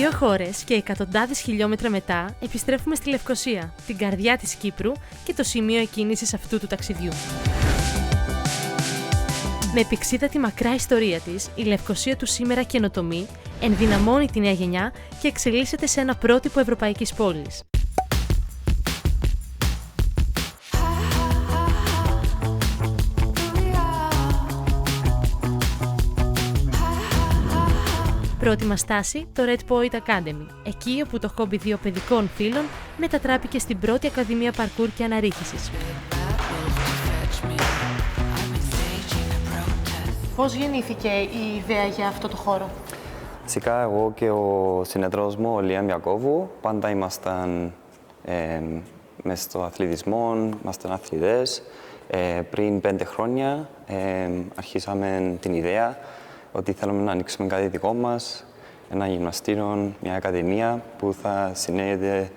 2 χώρες και εκατοντάδες χιλιόμετρα μετά επιστρέφουμε στη Λευκοσία, την καρδιά της Κύπρου και το σημείο εκκίνησης αυτού του ταξιδιού. Με επεξίδατη μακρά ιστορία της, η Λευκοσία του σήμερα καινοτομεί, ενδυναμώνει τη νέα γενιά και εξελίσσεται σε ένα πρότυπο ευρωπαϊκής πόλης. Πρώτη μας στάση, το Red Point Academy, εκεί όπου το χόμπι 2 παιδικών φίλων μετατράπηκε στην πρώτη ακαδημία παρκούρ και αναρρίχησης. Πώς γεννήθηκε η ιδέα για αυτό το χώρο? Φυσικά, εγώ και ο συνεταιρός μου, ο Λιάμ Ιακώβου, πάντα ήμασταν μέσα στο αθλητισμό, ήμασταν αθλητές. Πριν 5 χρόνια αρχίσαμε την ιδέα ότι θέλουμε να ανοίξουμε κάτι δικό μας, ένα γυμναστήριο, μια ακαδημία που θα συνέδεται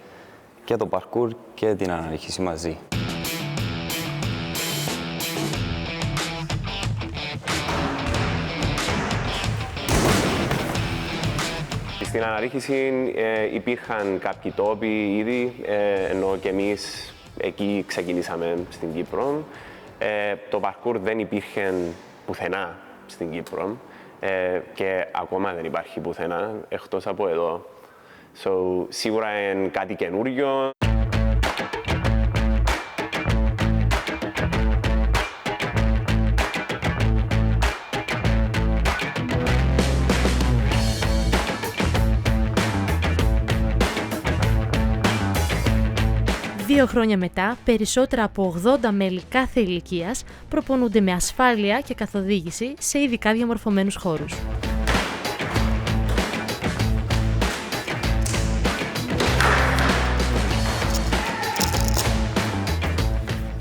και το παρκούρ και την αναρρίχηση μαζί. Στην αναρρίχηση υπήρχαν κάποιοι τόποι ήδη, ενώ και εμείς εκεί ξεκινήσαμε στην Κύπρο. Το παρκούρ δεν υπήρχε πουθενά στην Κύπρο και ακόμα δεν υπάρχει πουθενά, εκτός από εδώ. Σίγουρα είναι κάτι καινούριο. Δύο χρόνια μετά, περισσότερα από 80 μέλη κάθε ηλικίας προπονούνται με ασφάλεια και καθοδήγηση σε ειδικά διαμορφωμένους χώρους.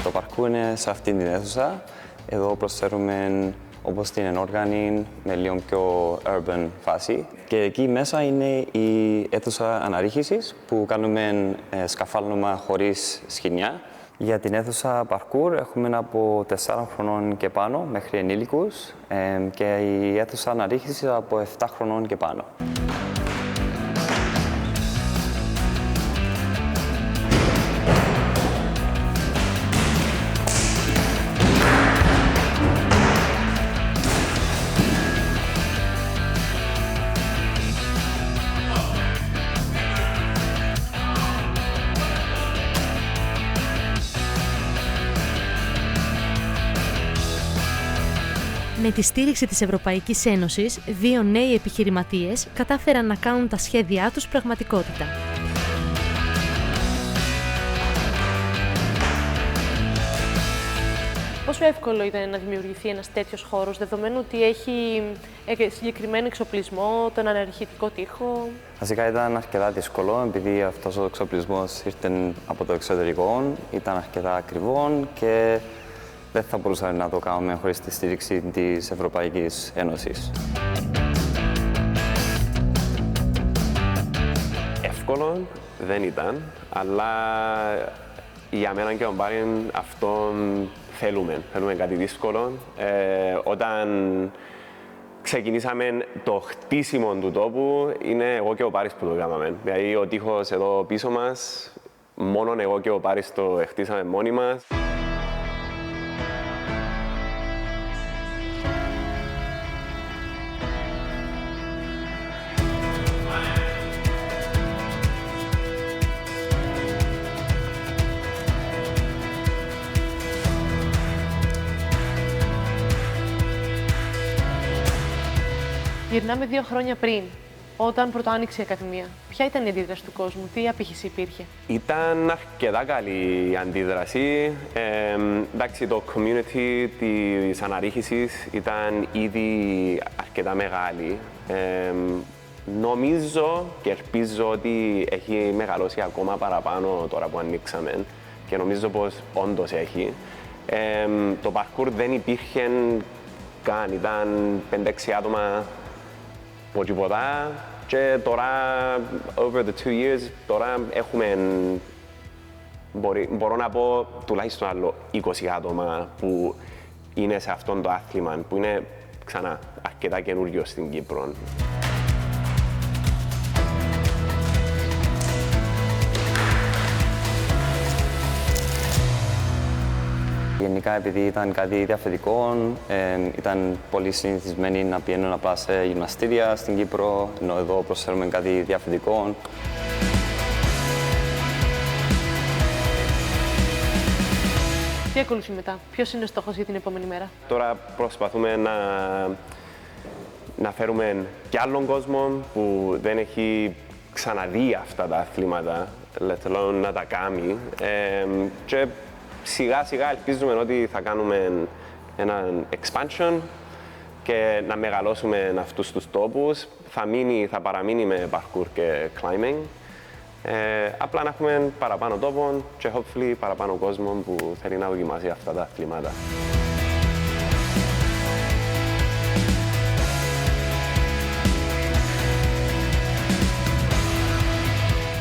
Το παρκούρ είναι σε αυτήν την αίθουσα. Εδώ προσφέρουμε όπως την ενόργανη με λίγο πιο urban φάση. Και εκεί μέσα είναι η αίθουσα αναρρίχησης που κάνουμε σκαφάλωμα χωρίς σκοινιά. Για την αίθουσα παρκούρ έχουμε από 4 χρονών και πάνω μέχρι ενήλικους και η αίθουσα αναρρίχησης από 7 χρονών και πάνω. Με τη στήριξη της Ευρωπαϊκής Ένωσης, 2 νέοι επιχειρηματίες κατάφεραν να κάνουν τα σχέδιά τους πραγματικότητα. Πόσο εύκολο ήταν να δημιουργηθεί ένας τέτοιος χώρος, δεδομένου ότι έχει συγκεκριμένο εξοπλισμό, τον αναρριχητικό τοίχο? Βασικά ήταν αρκετά δύσκολο, επειδή αυτός ο εξοπλισμός ήρθε από το εξωτερικό, ήταν αρκετά ακριβό και δεν θα μπορούσαμε να το κάνουμε χωρίς τη στήριξη της Ευρωπαϊκής Ένωσης. Εύκολο δεν ήταν, αλλά για μένα και τον Πάριν αυτόν θέλουμε. Θέλουμε κάτι δύσκολο. Όταν ξεκινήσαμε το χτίσιμο του τόπου, είναι εγώ και ο Πάρης που το κάναμε. Δηλαδή ο τοίχος εδώ πίσω μας, μόνο εγώ και ο Πάρης το χτίσαμε μόνοι μας. Γυρνάμε 2 χρόνια πριν, όταν πρώτο άνοιξε η Ακαδημία. Ποια ήταν η αντίδραση του κόσμου, τι απήχηση υπήρχε? Ήταν αρκετά καλή η αντίδραση. Εντάξει, το community της αναρρίχησης ήταν ήδη αρκετά μεγάλη. Νομίζω και ελπίζω ότι έχει μεγαλώσει ακόμα παραπάνω τώρα που ανοίξαμε και νομίζω πως όντως έχει. Το parkour δεν υπήρχε καν, ήταν 5-6 άτομα από τίποτα και τώρα, over the 2 years, τώρα έχουμε, μπορώ να πω, τουλάχιστον άλλο 20 άτομα που είναι σε αυτόν το άθλημα, που είναι ξανά αρκετά καινούριο στην Κύπρο. Γενικά, επειδή ήταν κάτι διαφορετικό, ήταν πολύ συνηθισμένοι να πηγαίνουν απλά σε γυμναστήρια στην Κύπρο, ενώ εδώ προσφέρουμε κάτι διαφορετικό. Τι ακολουθεί μετά, ποιος είναι ο στόχος για την επόμενη μέρα? Τώρα προσπαθούμε να φέρουμε κι άλλον κόσμο που δεν έχει ξαναδεί αυτά τα αθλήματα, let alone να τα κάνει. Και σιγά σιγά ελπίζουμε ότι θα κάνουμε έναν expansion και να μεγαλώσουμε αυτούς τους τόπους. Θα παραμείνει με parkour και climbing. Απλά να έχουμε παραπάνω τόπων και hopefully παραπάνω κόσμο που θέλει να δοκιμάσει αυτά τα αθλήματα.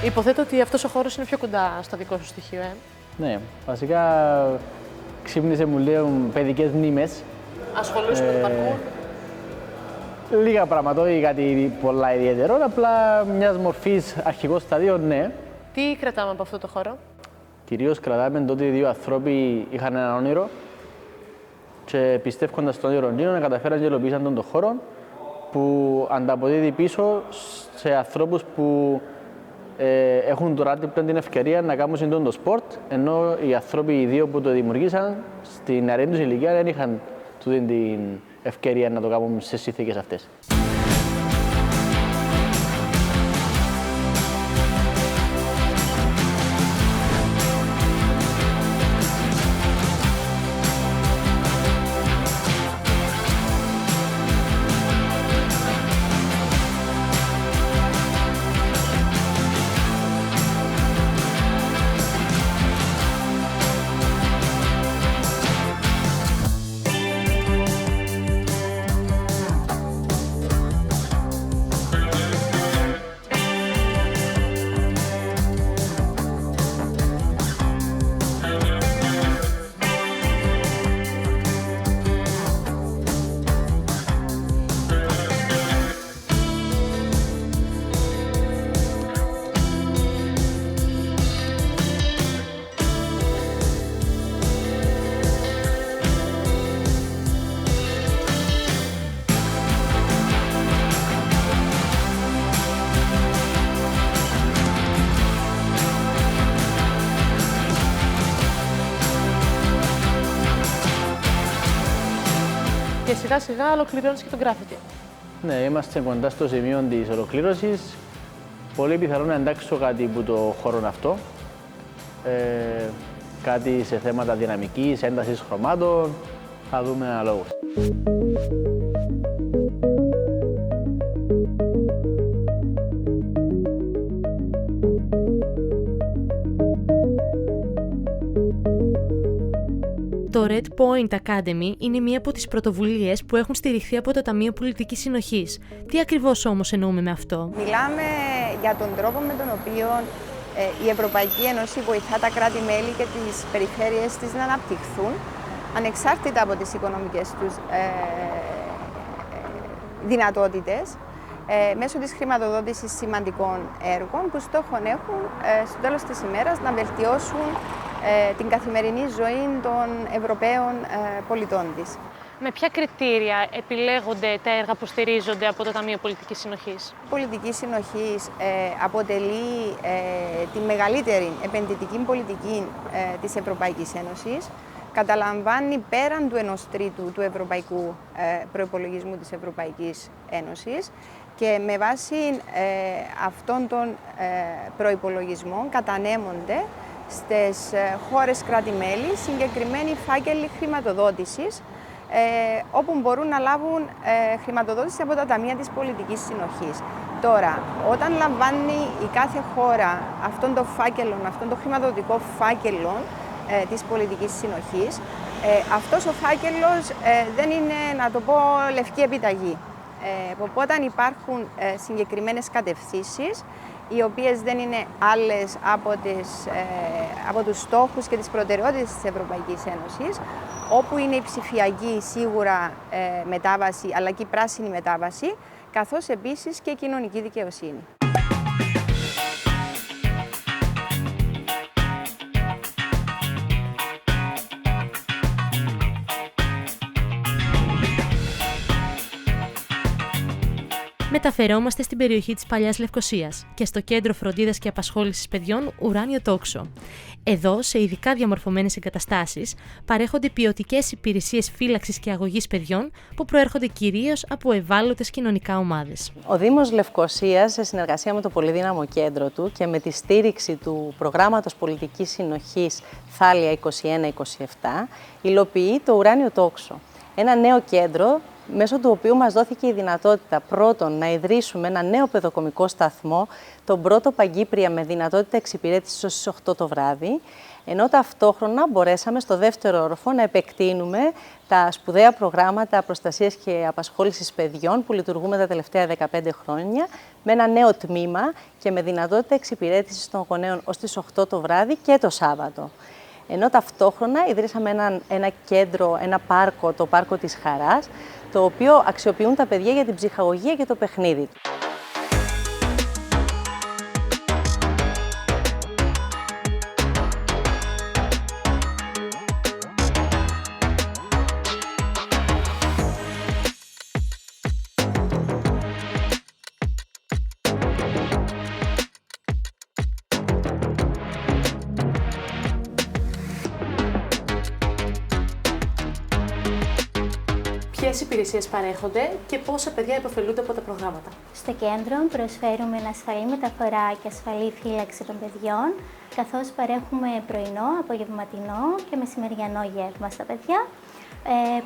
Υποθέτω ότι αυτός ο χώρος είναι πιο κοντά στο δικό σου στοιχείο, Ναι, βασικά ξύπνησε μου λίγο παιδικές μνήμες. Ασχολούσαι με το parkour? Λίγα πράγματα, όχι κάτι πολλά ιδιαίτερο, απλά μιας μορφής αρχικό σταδίο, ναι. Τι κρατάμε από αυτό το χώρο? Κυρίως κρατάμε ότι οι δύο ανθρώποι είχαν ένα όνειρο και πιστεύοντας στο όνειρο να καταφέραν και υλοποίησαν τον χώρο που ανταποδίδει πίσω σε ανθρώπους που έχουν τώρα την ευκαιρία να κάνουν τον σπορτ, ενώ οι άνθρωποι οι δύο που το δημιουργήσαν στην νεαρή τους ηλικία δεν είχαν την ευκαιρία να το κάνουν σε συνθήκες αυτές. Και σιγά σιγά ολοκληρώνεις και το graffiti. Ναι, είμαστε κοντά στο σημείο της ολοκλήρωσης. Πολύ πιθανό να εντάξω κάτι από το χώρο αυτό. Κάτι σε θέματα δυναμικής, έντασης χρωμάτων. Θα δούμε αναλόγως. Το Red Point Academy είναι μία από τις πρωτοβουλίες που έχουν στηριχθεί από το Ταμείο Πολιτικής Συνοχής. Τι ακριβώς όμως εννοούμε με αυτό? Μιλάμε για τον τρόπο με τον οποίο η Ευρωπαϊκή Ένωση βοηθά τα κράτη-μέλη και τις περιφέρειες της να αναπτυχθούν ανεξάρτητα από τις οικονομικές τους δυνατότητες μέσω της χρηματοδότησης σημαντικών έργων που στόχο έχουν στο τέλος της ημέρας να βελτιώσουν την καθημερινή ζωή των Ευρωπαίων πολιτών της. Με ποια κριτήρια επιλέγονται τα έργα που στηρίζονται από το Ταμείο Πολιτικής Συνοχής? Η Πολιτική Συνοχής αποτελεί τη μεγαλύτερη επενδυτική πολιτική της Ευρωπαϊκής Ένωσης. Καταλαμβάνει πέραν του 1/3 του ευρωπαϊκού προϋπολογισμού της Ευρωπαϊκής Ένωσης και με βάση αυτών των προϋπολογισμών κατανέμονται στις χώρες κράτη-μέλη συγκεκριμένοι φάκελοι χρηματοδότησης όπου μπορούν να λάβουν χρηματοδότηση από τα ταμεία της πολιτικής συνοχής. Τώρα, όταν λαμβάνει η κάθε χώρα αυτόν το χρηματοδοτικό φάκελο της πολιτικής συνοχής, αυτός ο φάκελος δεν είναι, να το πω, λευκή επιταγή. Οπότε υπάρχουν συγκεκριμένες κατευθύνσεις, οι οποίες δεν είναι άλλες από τους στόχους και τις προτεραιότητες της Ευρωπαϊκής Ένωσης, όπου είναι η ψηφιακή σίγουρα μετάβαση, αλλά και η πράσινη μετάβαση, καθώς επίσης και η κοινωνική δικαιοσύνη. Μεταφερόμαστε στην περιοχή της Παλιάς Λευκωσίας και στο Κέντρο Φροντίδας και Απασχόλησης Παιδιών Ουράνιο Τόξο. Εδώ, σε ειδικά διαμορφωμένες εγκαταστάσεις, παρέχονται ποιοτικές υπηρεσίες φύλαξης και αγωγής παιδιών που προέρχονται κυρίως από ευάλωτες κοινωνικά ομάδες. Ο Δήμος Λευκωσίας, σε συνεργασία με το πολυδύναμο κέντρο του και με τη στήριξη του Προγράμματος Πολιτικής Συνοχής Θάλια 21-27, υλοποιεί το Ουράνιο Τόξο. Ένα νέο κέντρο, μέσω του οποίου μας δόθηκε η δυνατότητα πρώτον να ιδρύσουμε ένα νέο παιδοκομικό σταθμό, τον πρώτο Παγκύπρια με δυνατότητα εξυπηρέτησης ως τις 8 το βράδυ, ενώ ταυτόχρονα μπορέσαμε στο δεύτερο όροφο να επεκτείνουμε τα σπουδαία προγράμματα προστασίας και απασχόλησης παιδιών που λειτουργούμε τα τελευταία 15 χρόνια με ένα νέο τμήμα και με δυνατότητα εξυπηρέτησης των γονέων ως τις 8 το βράδυ και το Σάββατο. Ενώ ταυτόχρονα ιδρύσαμε ένα κέντρο, ένα πάρκο, το Πάρκο της Χαράς, το οποίο αξιοποιούν τα παιδιά για την ψυχαγωγία και το παιχνίδι. Ποιες υπηρεσίες παρέχονται και πόσα παιδιά υποφελούνται από τα προγράμματα? Στο κέντρο προσφέρουμε ασφαλή μεταφορά και ασφαλή φύλαξη των παιδιών, καθώς παρέχουμε πρωινό, απογευματινό και μεσημεριανό γεύμα στα παιδιά.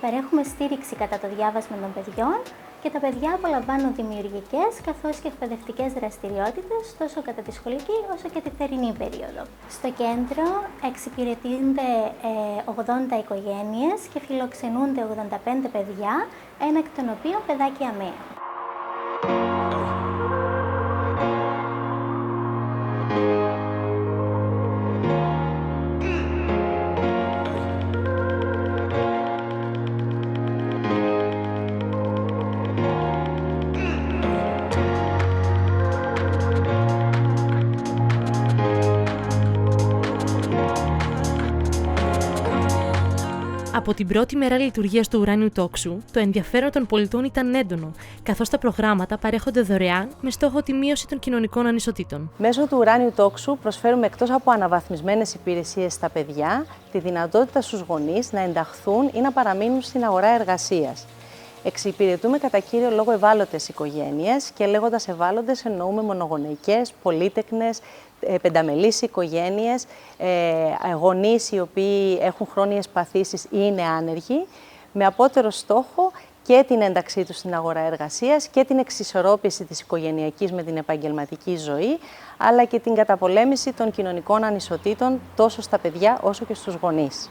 Παρέχουμε στήριξη κατά το διάβασμα των παιδιών και τα παιδιά απολαμβάνουν δημιουργικές καθώς και εκπαιδευτικές δραστηριότητες τόσο κατά τη σχολική όσο και τη θερινή περίοδο. Στο κέντρο εξυπηρετούνται 80 οικογένειες και φιλοξενούνται 85 παιδιά, ένα εκ των οποίων παιδάκια ΑΜΕΑ. Από την πρώτη μέρα λειτουργίας του Ουράνιου Τόξου, το ενδιαφέρον των πολιτών ήταν έντονο, καθώς τα προγράμματα παρέχονται δωρεάν με στόχο τη μείωση των κοινωνικών ανισοτήτων. Μέσω του Ουράνιου Τόξου προσφέρουμε εκτός από αναβαθμισμένες υπηρεσίες στα παιδιά, τη δυνατότητα στους γονείς να ενταχθούν ή να παραμείνουν στην αγορά εργασίας. Εξυπηρετούμε κατά κύριο λόγο ευάλωτες οικογένειες και λέγοντας ευάλωτες εννοούμε μονογονεϊκές, πολύτεκνες, πενταμελείς οικογένειες, γονείς οι οποίοι έχουν χρόνιες παθήσεις ή είναι άνεργοι, με απότερο στόχο και την ένταξή τους στην αγορά εργασίας και την εξισορρόπηση της οικογενειακής με την επαγγελματική ζωή, αλλά και την καταπολέμηση των κοινωνικών ανισοτήτων τόσο στα παιδιά όσο και στους γονείς.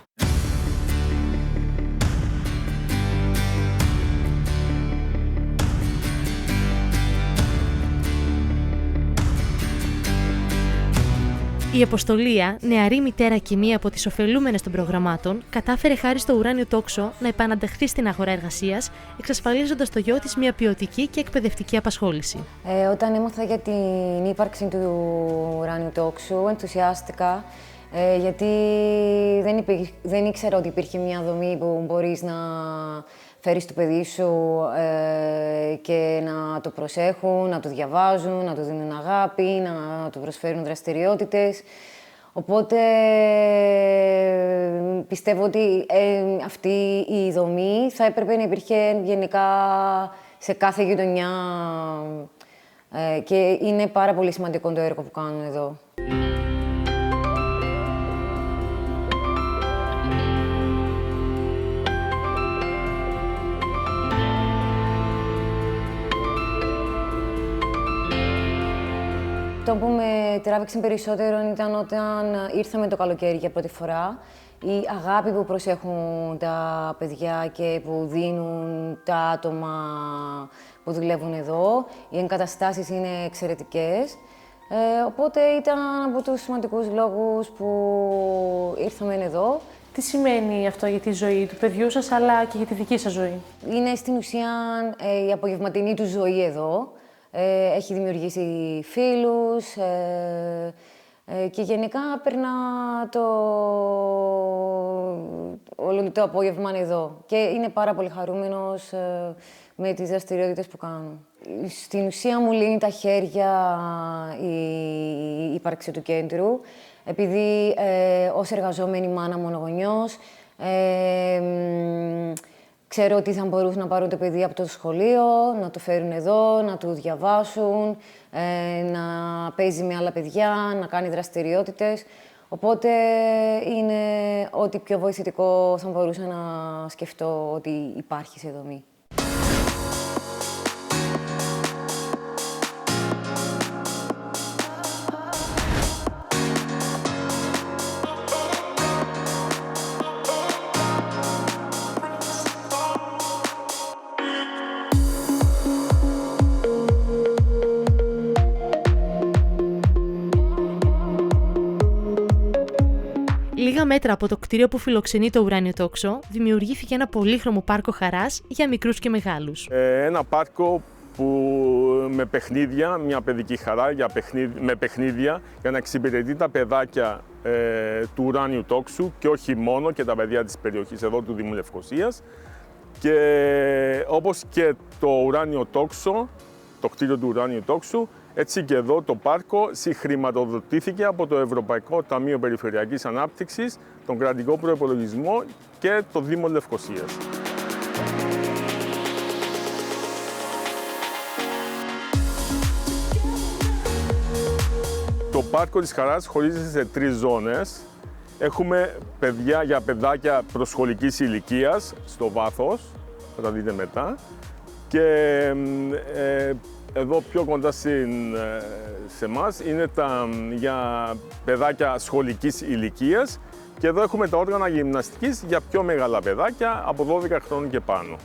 Η Αποστολία, νεαρή μητέρα και μία από τις ωφελούμενες των προγραμμάτων, κατάφερε χάρη στο Ουράνιο Τόξο να επανανταχθεί στην αγορά εργασίας, εξασφαλίζοντας στο γιο της μία ποιοτική και εκπαιδευτική απασχόληση. Όταν έμαθα για την ύπαρξη του Ουράνιου Τόξου, ενθουσιάστηκα, γιατί δεν ήξερα ότι υπήρχε μια δομή που μπορείς να φέρεις το παιδί σου και να το προσέχουν, να το διαβάζουν, να του δίνουν αγάπη, να του προσφέρουν δραστηριότητες. Οπότε πιστεύω ότι αυτή η δομή θα έπρεπε να υπήρχε γενικά σε κάθε γειτονιά και είναι πάρα πολύ σημαντικό το έργο που κάνουν εδώ. Το που με τράβηξε περισσότερο ήταν όταν ήρθαμε το καλοκαίρι για πρώτη φορά. Η αγάπη που προσέχουν τα παιδιά και που δίνουν τα άτομα που δουλεύουν εδώ. Οι εγκαταστάσεις είναι εξαιρετικές. Οπότε ήταν από τους σημαντικούς λόγους που ήρθαμε εδώ. Τι σημαίνει αυτό για τη ζωή του παιδιού σας, αλλά και για τη δική σας ζωή? Είναι στην ουσία η απογευματινή του ζωή εδώ. Έχει δημιουργήσει φίλους, Και γενικά περνά όλο το απόγευμα εδώ. Και είναι πάρα πολύ χαρούμενος με τις δραστηριότητες που κάνουν. Στην ουσία μου λύνει τα χέρια η ύπαρξη του κέντρου, επειδή ως εργαζόμενη μάνα μονογονιός, ξέρω ότι θα μπορούσαν να πάρουν το παιδί από το σχολείο, να το φέρουν εδώ, να του διαβάσουν, να παίζει με άλλα παιδιά, να κάνει δραστηριότητες. Οπότε είναι ό,τι πιο βοηθητικό θα μπορούσα να σκεφτώ ότι υπάρχει σε δομή. Λίγα μέτρα από το κτίριο που φιλοξενεί το Ουράνιο Τόξο, δημιουργήθηκε ένα πολύχρωμο πάρκο χαράς για μικρούς και μεγάλους. Ένα πάρκο που με παιχνίδια, μια παιδική χαρά με παιχνίδια για να εξυπηρετεί τα παιδάκια του Ουράνιου Τόξου και όχι μόνο, και τα παιδιά της περιοχής εδώ του Δήμου Λευκωσίας. Και όπως και το Ουράνιο Τόξο, το κτίριο του Ουράνιου Τόξου, έτσι και εδώ το πάρκο συγχρηματοδοτήθηκε από το Ευρωπαϊκό Ταμείο Περιφερειακής Ανάπτυξης, τον κρατικό προϋπολογισμό και το Δήμο Λευκωσίας. Το πάρκο της Χαράς χωρίζεται σε 3 ζώνες. Έχουμε για παιδάκια προσχολικής ηλικίας στο βάθος, θα τα δείτε μετά. Και εδώ πιο κοντά σε εμάς είναι για παιδάκια σχολικής ηλικίας και εδώ έχουμε τα όργανα γυμναστικής για πιο μεγάλα παιδάκια από 12 χρόνων και πάνω.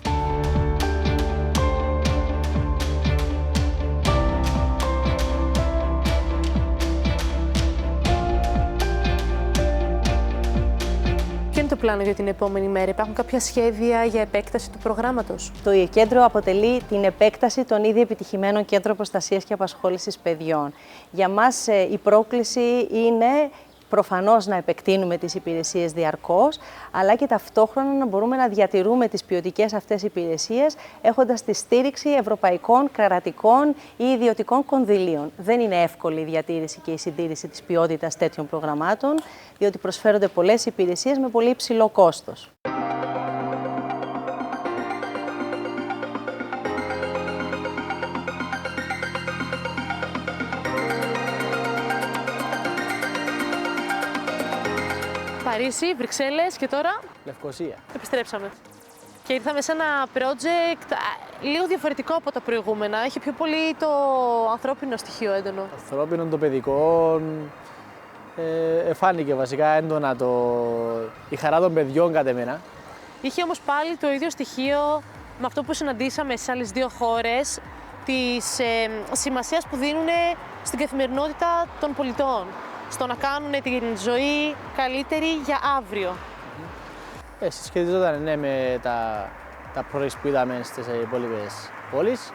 Ποιο είναι το πλάνο για την επόμενη μέρα? Υπάρχουν κάποια σχέδια για επέκταση του προγράμματος? Το κέντρο αποτελεί την επέκταση των ήδη επιτυχημένων κέντρων προστασίας και απασχόλησης παιδιών. Για μας η πρόκληση είναι προφανώς να επεκτείνουμε τις υπηρεσίες διαρκώς, αλλά και ταυτόχρονα να μπορούμε να διατηρούμε τις ποιοτικές αυτές υπηρεσίες, έχοντας τη στήριξη ευρωπαϊκών, κρατικών ή ιδιωτικών κονδυλίων. Δεν είναι εύκολη η διατήρηση και η συντήρηση της ποιότητας τέτοιων προγραμμάτων, διότι προσφέρονται πολλές υπηρεσίες με πολύ υψηλό κόστος. Παρίσι, Βρυξέλλες και τώρα Λευκωσία. επιστρέψαμε. Και ήρθαμε σε ένα project λίγο διαφορετικό από τα προηγούμενα. Έχει πιο πολύ το ανθρώπινο στοιχείο έντονο. Το ανθρώπινο, το παιδικό, φάνηκε βασικά έντονα η χαρά των παιδιών κατ' εμένα. Είχε όμως πάλι το ίδιο στοιχείο με αυτό που συναντήσαμε στις άλλες 2 χώρες, της σημασίας που δίνουν στην καθημερινότητα των πολιτών, στο να κάνουν την ζωή καλύτερη για αύριο. Συσχετιζόταν με τα projects που είδαμε στις υπόλοιπες πόλεις.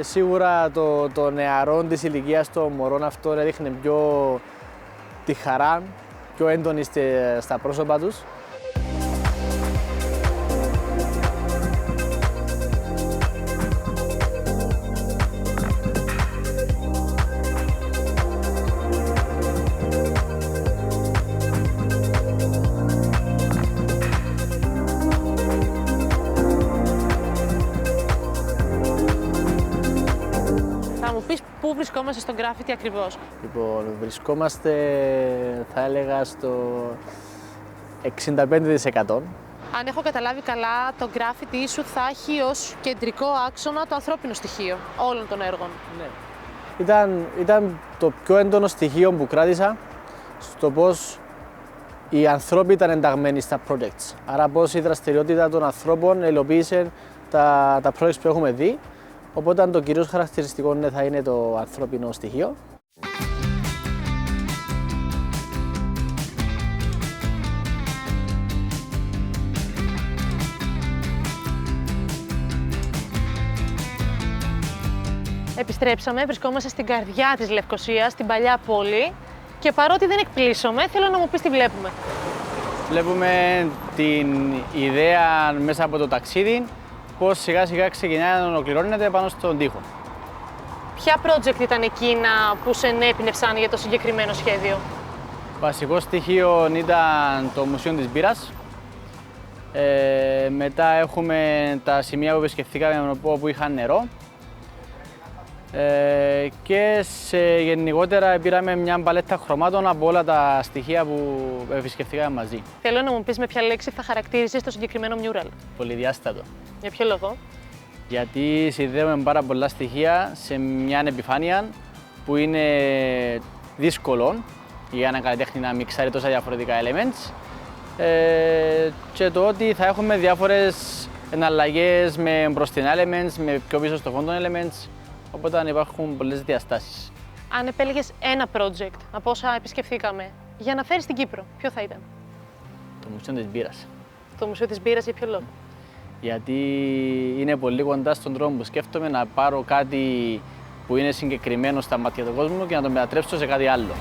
Σίγουρα το νεαρό της ηλικίας των μωρών αυτό έδειχνε πιο τη χαρά, πιο έντονη στα πρόσωπα τους. Πού βρισκόμαστε στο γκράφιτι ακριβώς? Λοιπόν, βρισκόμαστε, θα έλεγα, στο 65%. Αν έχω καταλάβει καλά, το γκράφιτι σου θα έχει ως κεντρικό άξονα το ανθρώπινο στοιχείο όλων των έργων. Ναι. Ήταν το πιο έντονο στοιχείο που κράτησα στο πώς οι άνθρωποι ήταν ενταγμένοι στα projects. Άρα πώς η δραστηριότητα των ανθρώπων υλοποίησε τα projects που έχουμε δει. Οπότε το κυρίως χαρακτηριστικό θα είναι το ανθρώπινο στοιχείο. Επιστρέψαμε, βρισκόμαστε στην καρδιά της Λευκωσίας, στην παλιά πόλη και παρότι δεν εκπλήσωμαι, θέλω να μου πεις τι βλέπουμε. Βλέπουμε την ιδέα μέσα από το ταξίδι, πώς σιγά σιγά ξεκινάει να ολοκληρώνεται πάνω στον τοίχο. Ποια project ήταν εκείνα που σε ενέπνευσαν για το συγκεκριμένο σχέδιο? Βασικό στοιχείο ήταν το Μουσείο της Μπύρας. Μετά έχουμε τα σημεία που επισκεφθήκαμε όπου είχαν νερό. Και γενικότερα πήραμε μια παλέτα χρωμάτων από όλα τα στοιχεία που επισκεφθήκαμε μαζί. Θέλω να μου πεις με ποια λέξη θα χαρακτήριζες το συγκεκριμένο μιούραλ. Πολυδιάστατο. Για ποιο λόγο? Γιατί συνδέουμε πάρα πολλά στοιχεία σε μια επιφάνεια που είναι δύσκολο για ένα καλλιτέχνη να μιξάρει τόσα διαφορετικά elements και το ότι θα έχουμε διάφορες εναλλαγές με μπροστινά elements, με πιο πίσω στο φόντο elements, οπότε υπάρχουν πολλές διαστάσεις. Αν επέλεγες ένα project από όσα επισκεφθήκαμε για να φέρεις στην Κύπρο, ποιο θα ήταν? Το Μουσείο της Μπύρας. Το Μουσείο της Μπύρας, για ποιο λόγο? Γιατί είναι πολύ κοντά στον τρόπο που σκέφτομαι να πάρω κάτι που είναι συγκεκριμένο στα μάτια του κόσμου και να το μετατρέψω σε κάτι άλλο.